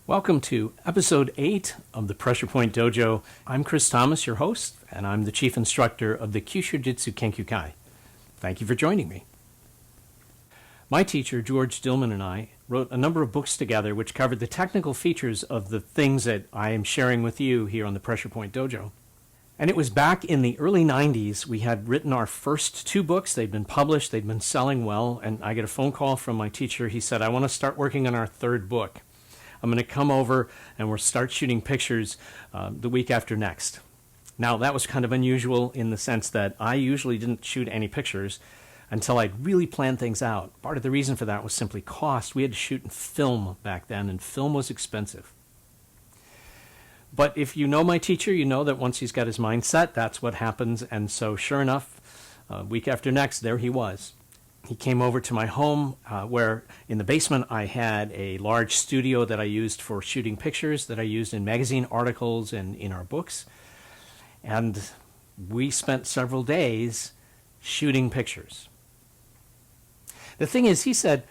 Welcome to episode 8 of the Pressure Point Dojo. I'm Chris Thomas, your host, and I'm the chief instructor of the Kyushu Jitsu Kenkyukai. Thank you for joining me. My teacher, George Dillman, and I wrote a number of books together which covered the technical features of the things that I am sharing with you here on the Pressure Point Dojo. And it was back in the early 90s we had written our first 2 books. They'd been published, they'd been selling well, and I get a phone call from my teacher. He said, I want to start working on our 3rd book. I'm going to come over and we'll start shooting pictures the week after next. Now, that was kind of unusual in the sense that I usually didn't shoot any pictures until I'd really planned things out. Part of the reason for that was simply cost. We had to shoot in film back then, and film was expensive. But if you know my teacher, you know that once he's got his mind set, that's what happens. And so sure enough, week after next, there he was. He came over to my home where in the basement I had a large studio that I used for shooting pictures that I used in magazine articles and in our books. And we spent several days shooting pictures. The thing is, he said,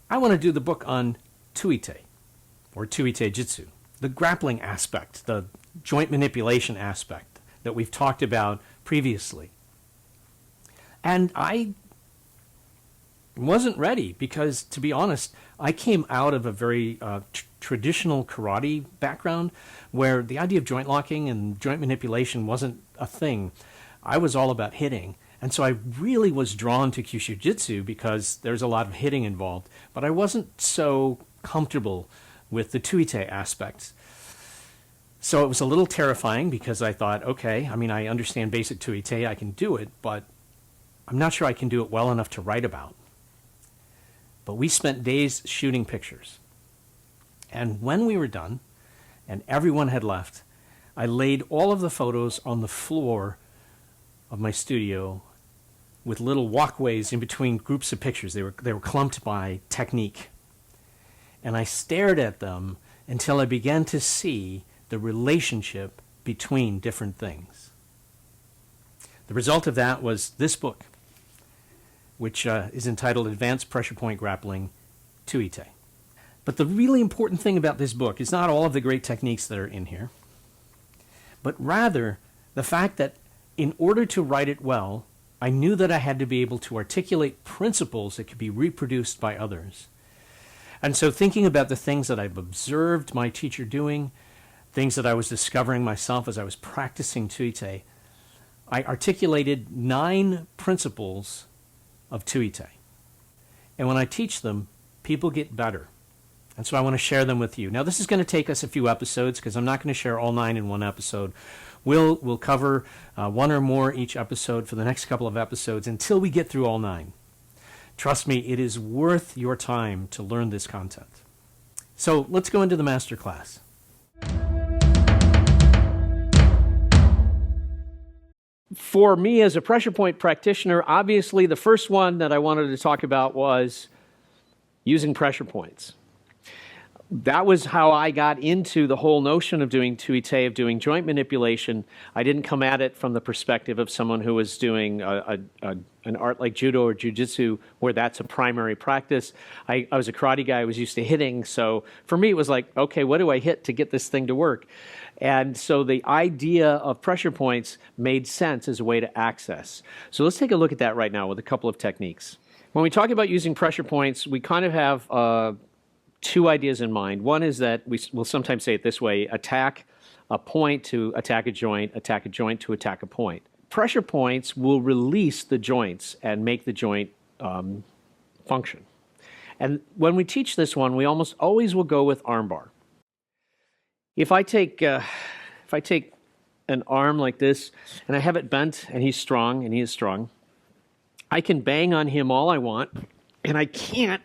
I want to do the book on tuite, or tuite jitsu, the grappling aspect, the joint manipulation aspect that we've talked about previously. And I wasn't ready because, to be honest, I came out of a very traditional karate background where the idea of joint locking and joint manipulation wasn't a thing. I was all about hitting. And so I really was drawn to Kyushu Jitsu because there's a lot of hitting involved. But I wasn't so comfortable with the tuite aspects. So it was a little terrifying because I thought, okay, I understand basic tuite, I can do it, but I'm not sure I can do it well enough to write about. But we spent days shooting pictures. And when we were done, and everyone had left, I laid all of the photos on the floor of my studio with little walkways in between groups of pictures. They were clumped by technique. And I stared at them until I began to see the relationship between different things. The result of that was this book, which is entitled Advanced Pressure Point Grappling Tuite. But the really important thing about this book is not all of the great techniques that are in here, but rather the fact that in order to write it well, I knew that I had to be able to articulate principles that could be reproduced by others. And so thinking about the things that I've observed my teacher doing, things that I was discovering myself as I was practicing tuite, I articulated 9 principles of tuite. And when I teach them, people get better. And so I want to share them with you. Now, this is going to take us a few episodes because I'm not going to share all 9 in one episode. We'll cover 1 or more each episode for the next couple of episodes until we get through all 9. Trust me, it is worth your time to learn this content. So let's go into the master class. For me as a pressure point practitioner, obviously the first one that I wanted to talk about was using pressure points. That was how I got into the whole notion of doing tuite, of doing joint manipulation. I didn't come at it from the perspective of someone who was doing an art like judo or jiu-jitsu where that's a primary practice. I was a karate guy, I was used to hitting, so for me it was like, okay, what do I hit to get this thing to work? And so the idea of pressure points made sense as a way to access. So let's take a look at that right now with a couple of techniques. When we talk about using pressure points, we kind of have 2 ideas in mind. One is that we'll sometimes say it this way: attack a point to attack a joint to attack a point. Pressure points will release the joints and make the joint function. And when we teach this one, we almost always will go with armbar. If I take an arm like this and I have it bent and he's strong and he is strong, I can bang on him all I want and I can't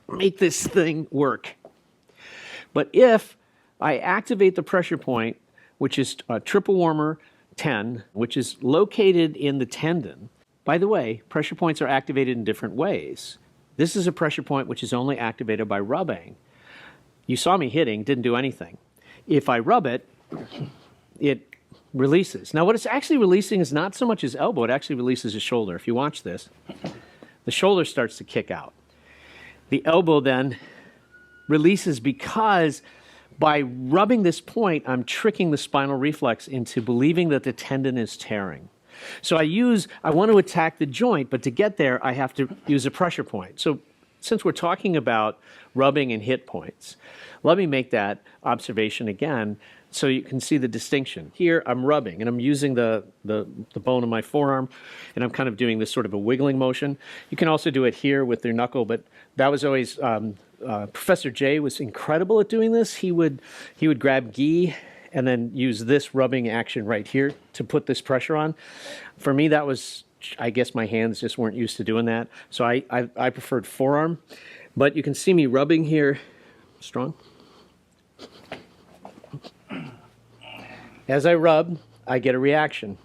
make this thing work. But if I activate the pressure point, which is triple warmer 10, which is located in the tendon. By the way, pressure points are activated in different ways. This is a pressure point which is only activated by rubbing. You saw me hitting, didn't do anything. If I rub it, it releases. Now what it's actually releasing is not so much his elbow, it actually releases his shoulder. If you watch this, the shoulder starts to kick out. The elbow then releases because by rubbing this point, I'm tricking the spinal reflex into believing that the tendon is tearing. So I want to attack the joint, but to get there, I have to use a pressure point. So since we're talking about rubbing and hit points, let me make that observation again so you can see the distinction. Here, I'm rubbing, and I'm using the bone of my forearm, and I'm kind of doing this sort of a wiggling motion. You can also do it here with your knuckle, but that was always, Professor J was incredible at doing this. He would grab gi and then use this rubbing action right here to put this pressure on. For me, that was, I guess my hands just weren't used to doing that, so I preferred forearm. But you can see me rubbing here, strong. As I rub, I get a reaction.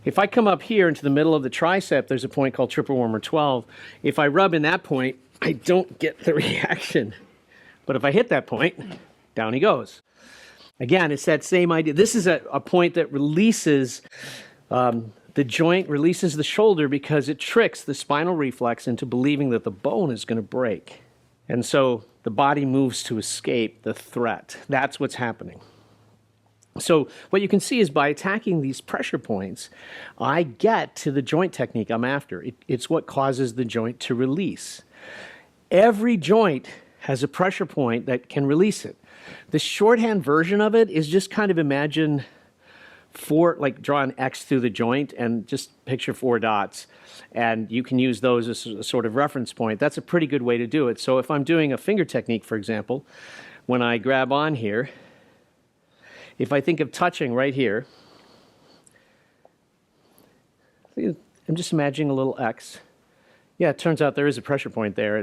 If I come up here into the middle of the tricep, there's a point called triple warmer 12. If I rub in that point, I don't get the reaction. But if I hit that point, down he goes. Again, it's that same idea. This is a point that releases the joint, releases the shoulder because it tricks the spinal reflex into believing that the bone is going to break. And so the body moves to escape the threat. That's what's happening. So what you can see is by attacking these pressure points, I get to the joint technique I'm after. It's what causes the joint to release. Every joint has a pressure point that can release it. The shorthand version of it is just kind of imagine draw an X through the joint and just picture 4 dots. And you can use those as a sort of reference point. That's a pretty good way to do it. So if I'm doing a finger technique, for example, when I grab on here, if I think of touching right here, I'm just imagining a little X. Yeah, it turns out there is a pressure point there.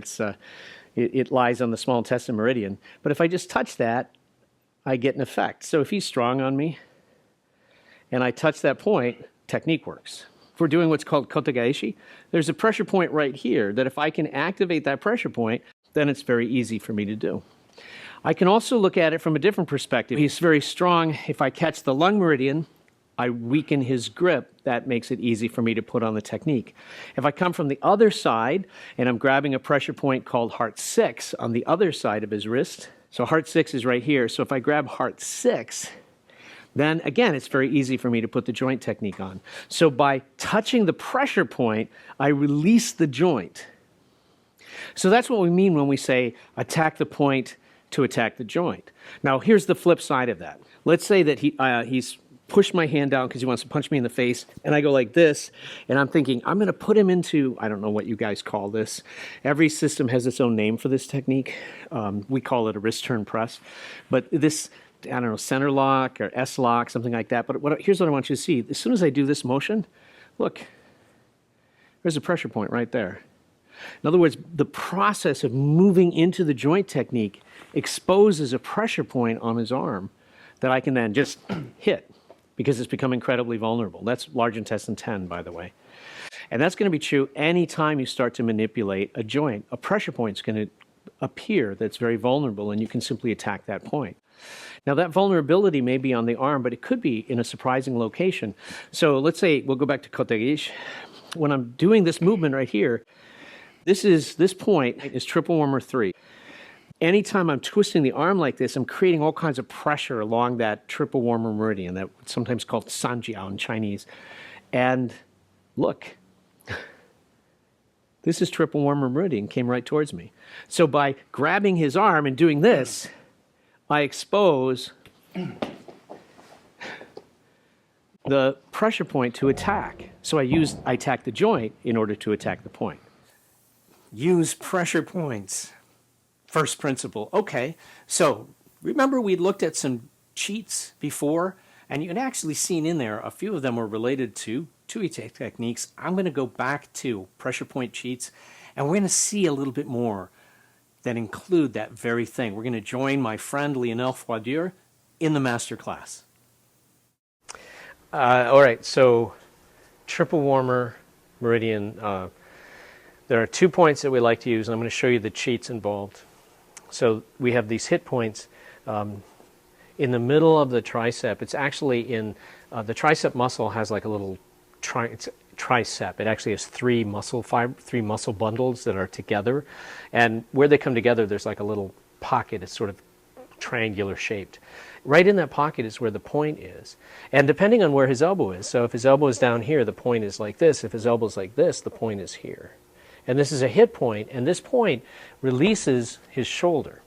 It lies on the small intestine meridian. But if I just touch that, I get an effect. So if he's strong on me and I touch that point, technique works. If we're doing what's called kotegaeshi, there's a pressure point right here that if I can activate that pressure point, then it's very easy for me to do. I can also look at it from a different perspective. He's very strong. If I catch the lung meridian, I weaken his grip. That makes it easy for me to put on the technique. If I come from the other side and I'm grabbing a pressure point called heart 6 on the other side of his wrist, so heart 6 is right here. So if I grab heart 6, then again, it's very easy for me to put the joint technique on. So by touching the pressure point, I release the joint. So that's what we mean when we say attack the point to attack the joint. Now, here's the flip side of that. Let's say that he's pushed my hand down because he wants to punch me in the face, and I go like this, and I'm thinking, I'm going to put him into, I don't know what you guys call this. Every system has its own name for this technique. We call it a wrist turn press. But this, I don't know, center lock or S lock, something like that. But here's what I want you to see. As soon as I do this motion, look, there's a pressure point right there. In other words, the process of moving into the joint technique exposes a pressure point on his arm that I can then just hit because it's become incredibly vulnerable. That's large intestine 10, by the way. And that's going to be true anytime you start to manipulate a joint. A pressure point is going to appear that's very vulnerable, and you can simply attack that point. Now, that vulnerability may be on the arm, but it could be in a surprising location. So let's say, we'll go back to kotegish. When I'm doing this movement right here, this point is triple warmer 3. Anytime I'm twisting the arm like this, I'm creating all kinds of pressure along that triple warmer meridian, that's sometimes called sanjiao in Chinese. And look, this is triple warmer meridian, came right towards me. So by grabbing his arm and doing this, I expose the pressure point to attack. So I attack the joint in order to attack the point. Use pressure points. First principle. Okay, so remember we looked at some cheats before, and you had actually seen in there a few of them were related to tuite techniques. I'm going to go back to pressure point cheats, and we're going to see a little bit more that include that very thing. We're going to join my friend Lionel Froidure in the master class. All right, so triple warmer meridian. There are 2 points that we like to use, and I'm going to show you the cheats involved. So we have these hit points in the middle of the tricep. It's actually in the tricep muscle has like a little tricep. It actually has three muscle bundles that are together, and where they come together, there's like a little pocket. It's sort of triangular shaped. Right in that pocket is where the point is, and depending on where his elbow is. So if his elbow is down here, the point is like this. If his elbow is like this, the point is here. And this is a hit point, and this point releases his shoulder.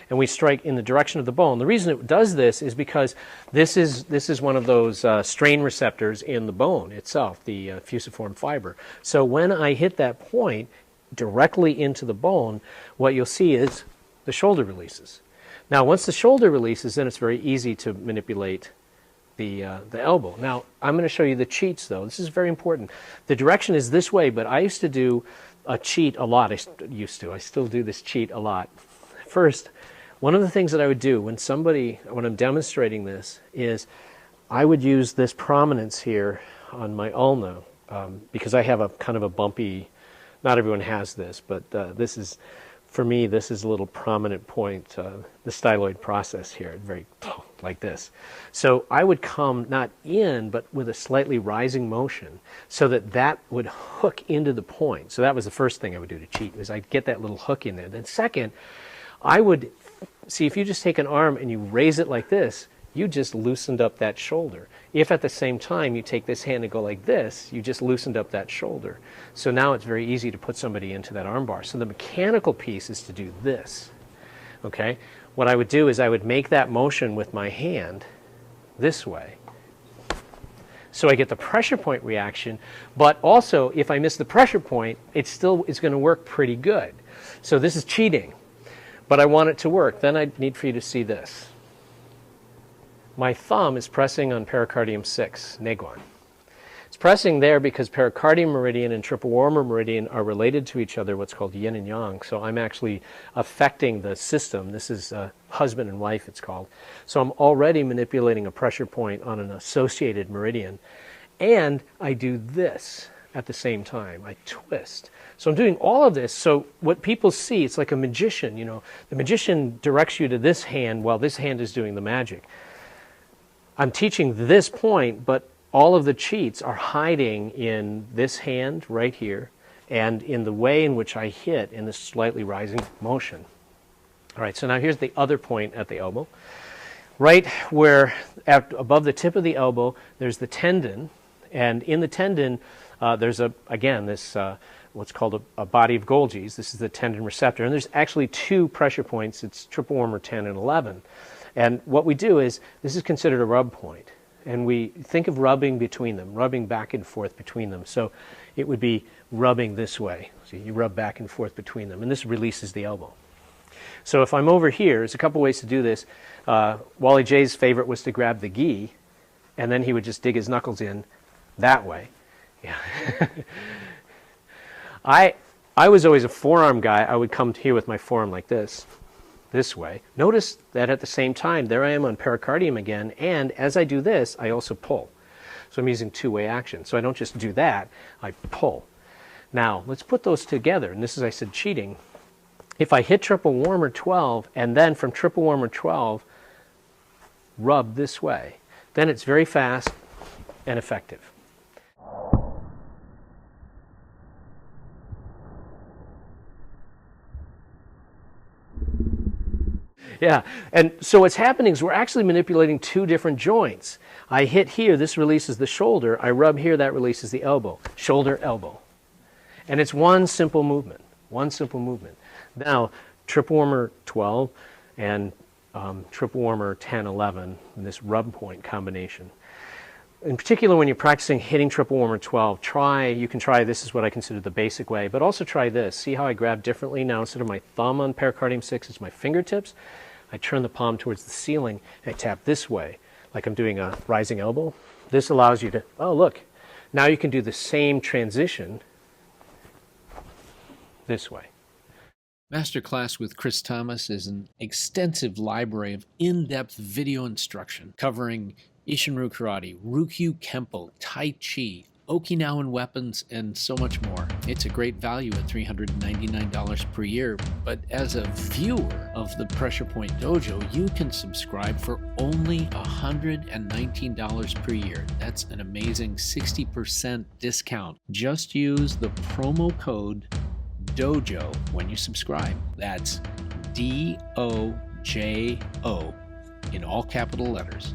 And we strike in the direction of the bone. The reason it does this is because this is one of those strain receptors in the bone itself, the fusiform fiber. So when I hit that point directly into the bone, what you'll see is the shoulder releases. Now, once the shoulder releases, then it's very easy to manipulate the elbow. Now, I'm going to show you the cheats, though. This is very important. The direction is this way, but I used to do a cheat a lot. I still do this cheat a lot. First, one of the things that I would do when I'm demonstrating this is I would use this prominence here on my ulna because I have a kind of a bumpy, not everyone has this, but this is, for me, this is a little prominent point, the styloid process here, very like this. So I would come not in, but with a slightly rising motion so that would hook into the point. So that was the first thing I would do to cheat, was I'd get that little hook in there. Then second, I would, see, if you just take an arm and you raise it like this, you just loosened up that shoulder. If at the same time you take this hand and go like this, you just loosened up that shoulder. So now it's very easy to put somebody into that arm bar. So the mechanical piece is to do this. Okay? What I would do is I would make that motion with my hand this way. So I get the pressure point reaction, but also if I miss the pressure point, it's going to work pretty good. So this is cheating, but I want it to work. Then I need for you to see this. My thumb is pressing on pericardium 6, Neguan. It's pressing there because pericardium meridian and triple warmer meridian are related to each other, what's called yin and yang. So I'm actually affecting the system. This is husband and wife, it's called. So I'm already manipulating a pressure point on an associated meridian. And I do this at the same time. I twist. So I'm doing all of this. So what people see, it's like a magician, you know. The magician directs you to this hand while this hand is doing the magic. I'm teaching this point, but all of the cheats are hiding in this hand right here and in the way in which I hit in this slightly rising motion. All right, so now here's the other point at the elbow. Right where, above the tip of the elbow, there's the tendon, and in the tendon, there's what's called a body of Golgi's. This is the tendon receptor, and there's actually two pressure points. It's triple warmer 10 and 11. And what we do is, this is considered a rub point. And we think of rubbing between them, rubbing back and forth between them. So it would be rubbing this way. So you rub back and forth between them. And this releases the elbow. So if I'm over here, there's a couple ways to do this. Wally J's favorite was to grab the gi, and then he would just dig his knuckles in that way. Yeah. I was always a forearm guy. I would come here with my forearm like this way. Notice that at the same time, there I am on pericardium again, and as I do this, I also pull. So I'm using two-way action. So I don't just do that, I pull. Now, let's put those together, and this is, I said, cheating. If I hit triple warmer 12, and then from triple warmer 12, rub this way, then it's very fast and effective. Yeah, and so what's happening is we're actually manipulating two different joints. I hit here, this releases the shoulder. I rub here, that releases the elbow. Shoulder, elbow. And it's one simple movement, Now, triple warmer 12 and triple warmer 10, 11, in this rub point combination. In particular, when you're practicing hitting triple warmer 12, you can try, this is what I consider the basic way, but also try this. See how I grab differently now? Instead of my thumb on pericardium 6, it's my fingertips. I turn the palm towards the ceiling, and I tap this way, like I'm doing a rising elbow. This allows you to, oh look, now you can do the same transition this way. Masterclass with Chris Thomas is an extensive library of in-depth video instruction covering Ishinryu Karate, Ryukyu Kempo, Tai Chi, Okinawan weapons, and so much more. It's a great value at $399 per year, but as a viewer of the Pressure Point Dojo, you can subscribe for only $119 per year. That's an amazing 60% discount. Just use the promo code DOJO when you subscribe. That's DOJO in all capital letters.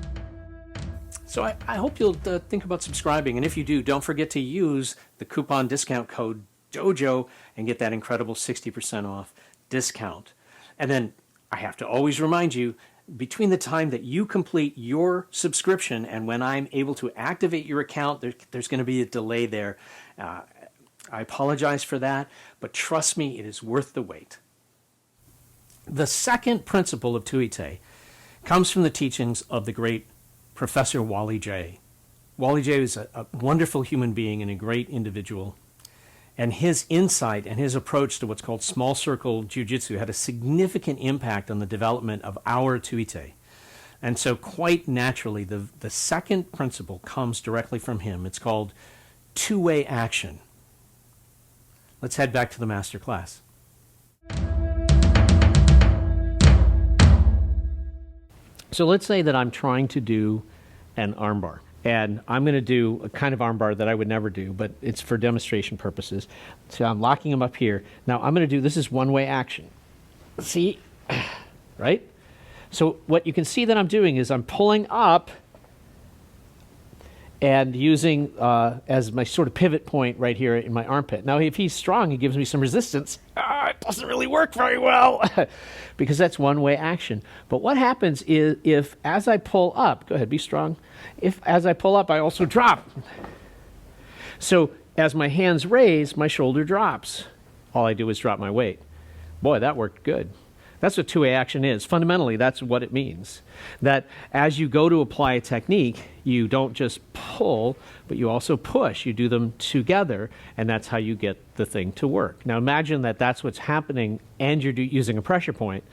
So I hope you'll think about subscribing. And if you do, don't forget to use the coupon discount code DOJO and get that incredible 60% off discount. And then I have to always remind you, between the time that you complete your subscription and when I'm able to activate your account, there's going to be a delay there. I apologize for that, but trust me, it is worth the wait. The second principle of tuite comes from the teachings of the great Professor Wally J. Wally J was a wonderful human being and a great individual. And his insight and his approach to what's called small circle jiu-jitsu had a significant impact on the development of our tuite. And so quite naturally, the second principle comes directly from him. It's called two-way action. Let's head back to the master class. So let's say that I'm trying to do an armbar. And I'm going to do a kind of armbar that I would never do, but it's for demonstration purposes. So I'm locking them up here. Now I'm going to do, this is one-way action. See? Right? So what you can see that I'm doing is I'm pulling up and using as my sort of pivot point right here in my armpit. Now, if he's strong, he gives me some resistance. It doesn't really work very well because that's one-way action. But what happens is if, as I pull up, go ahead, be strong. If, as I pull up, I also drop. So as my hands raise, my shoulder drops. All I do is drop my weight. Boy, that worked good. That's what two-way action is. Fundamentally, that's what it means. That as you go to apply a technique, you don't just pull, but you also push. You do them together, and that's how you get the thing to work. Now imagine that that's what's happening, and you're using a pressure point.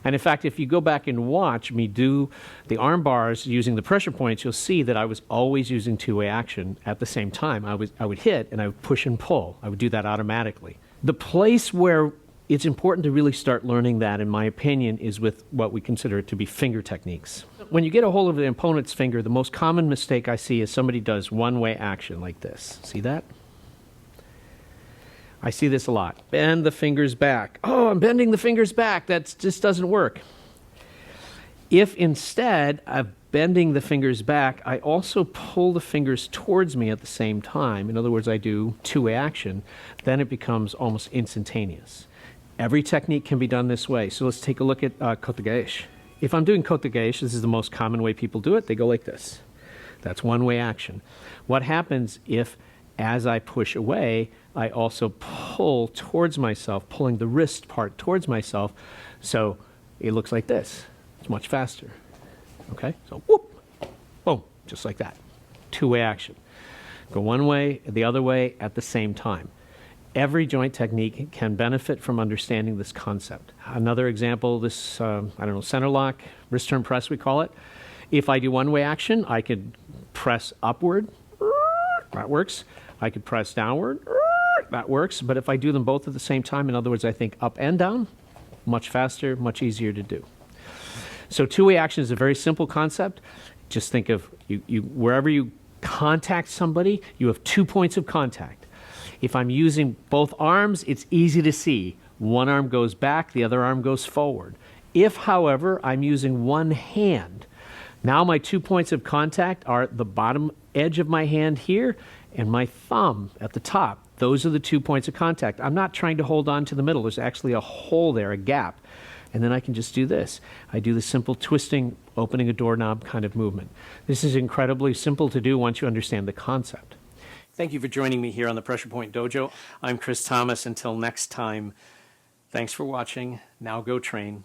And in fact, if you go back and watch me do the arm bars using the pressure points, you'll see that I was always using two-way action at the same time. I would hit, and I would push and pull. I would do that automatically. The place where it's important to really start learning that, in my opinion, is with what we consider to be finger techniques. When you get a hold of the opponent's finger, the most common mistake I see is somebody does one-way action like this. See that? I see this a lot. Bend the fingers back. Oh, I'm bending the fingers back. That just doesn't work. If instead of bending the fingers back, I also pull the fingers towards me at the same time, in other words, I do two-way action, then it becomes almost instantaneous. Every technique can be done this way. So let's take a look at kotegaeshi. If I'm doing kotegaeshi, this is the most common way people do it. They go like this. That's one-way action. What happens if, as I push away, I also pull towards myself, pulling the wrist part towards myself, so it looks like this. It's much faster. Okay? So whoop, boom, just like that. Two-way action. Go one way, the other way at the same time. Every joint technique can benefit from understanding this concept. Another example, this, center lock, wrist turn press we call it. If I do one-way action, I could press upward, that works. I could press downward, that works. But if I do them both at the same time, in other words, I think up and down, much faster, much easier to do. So two-way action is a very simple concept. Just think of wherever you contact somebody, you have 2 points of contact. If I'm using both arms, it's easy to see. One arm goes back, the other arm goes forward. If, however, I'm using one hand, now my 2 points of contact are the bottom edge of my hand here and my thumb at the top. Those are the 2 points of contact. I'm not trying to hold on to the middle. There's actually a hole there, a gap. And then I can just do this. I do the simple twisting, opening a doorknob kind of movement. This is incredibly simple to do once you understand the concept. Thank you for joining me here on the Pressure Point Dojo. I'm Chris Thomas. Until next time, thanks for watching. Now go train.